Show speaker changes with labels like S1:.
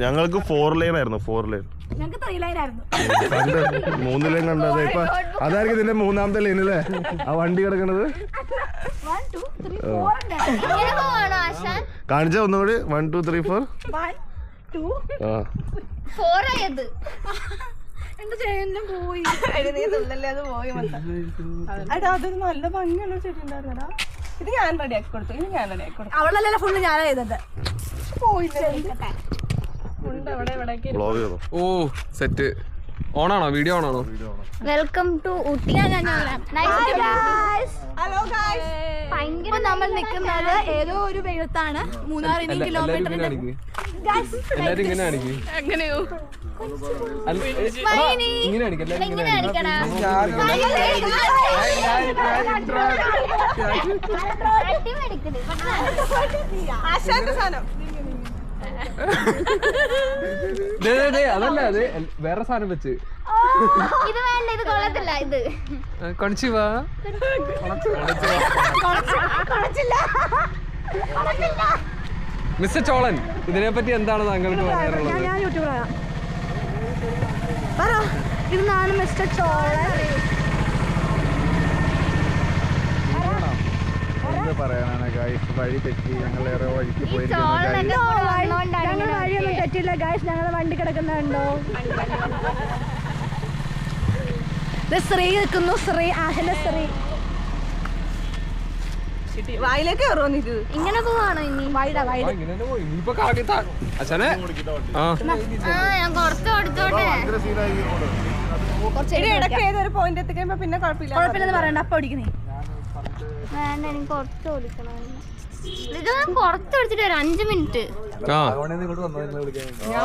S1: ഞങ്ങൾക്ക് 4 ലൈൻ ആയിരുന്നു 4 ലൈൻ.
S2: ഞങ്ങൾക്ക് 3 ലൈൻ ആയിരുന്നു.
S1: 3 ലൈൻ കണ്ടത് ഇപ്പൊ അതായിരിക്കും ഇതിന്റെ 3ാമത്തെ ലൈൻ അല്ലേ ആ വണ്ടി കിടക്കണത്.
S2: 1 2 3 4
S1: കാണിച്ച ഒന്നുകൂടി 1 2 3 4
S2: 1 2
S3: 4 ആയത്.
S2: എന്റെ ചേട്ടനും പോയി.
S4: അതൊരു നല്ല ഭംഗിയുള്ള ചെടി ഉണ്ടായിരുന്നടാ. ഇത് ഞാൻ റെഡിയാക്കി കൊടുത്തു. ഇത് ഞാൻ റെഡിയാക്കി കൊടുത്തു.
S2: അവളല്ല ഫുള്ള് ഞാനാ ചെയ്തത്.
S5: ഓ സെറ്റ്. ഓണാണോ? വീഡിയോ ഓണാണോ?
S3: Welcome to Ooty.
S2: ഭയങ്കര നമ്മൾ നിൽക്കുന്നത് ഏതോ ഒരു വെയിലത്താണ്. 3 കിലോമീറ്ററിന്റെ
S5: എല്ലാരും ഇങ്ങനെ കാണിക്കും.
S2: എങ്ങനെയോ
S5: ഇങ്ങനെ കാണിക്കും.
S3: ഇങ്ങനെ കാണിക്കടാ.
S4: ആശാന്റെ സാധനം
S5: അതല്ല, അത് വേറെ സാധനം വെച്ച്.
S3: ഇത് വേണ്ട, ഇത് കൊള്ളത്തില്ല. ഇത്
S5: കൊണിച്ചു വാ. മിസ്റ്റർ ചോളൻ, ഇതിനെ പറ്റി എന്താണ് താങ്കൾക്ക് പറയാനുള്ളത്?
S2: ഞാൻ യൂട്യൂബറാണ്. പറ, ഇതാണ് മിസ്റ്റർ ചോളൻ.
S1: വഴി തെറ്റി ഞങ്ങൾ ഏറെ വഴിക്ക് പോയി.
S2: ഞങ്ങൾ വഴിയൊന്നും തെറ്റില്ല ഗൈസ്. ഞങ്ങളുടെ വണ്ടി കിടക്കുന്നുണ്ടോ? ശ്രീ നിൽക്കുന്നു. ശ്രീ ആഹന്റെ ശ്രീ
S4: വായിലേക്ക് കയറുമോ? ഇത്
S3: ഇങ്ങനെ പോവാണോ ഇനി?
S2: വൈഡ വൈഡ്.
S5: അച്ഛനെ
S3: ഞാൻ കുറച്ച് ഓടിച്ചോട്ടെ.
S4: ഇടയ്ക്ക് ഏതൊരു പോയിന്റ് എത്തിക്കുമ്പോ പിന്നെ
S2: കുഴപ്പമില്ലെന്ന് പറയണ്ട. അപ്പൊ ഓടിക്കുന്നേ
S3: വേണ്ട, എനിക്ക് കുറച്ച് ഓടിക്കണം. ഇത് ഞാൻ കുറച്ച് ഓടിച്ചിട്ട് ഒരു 5 മിനിറ്റ്.
S5: ആ
S2: ഞാൻ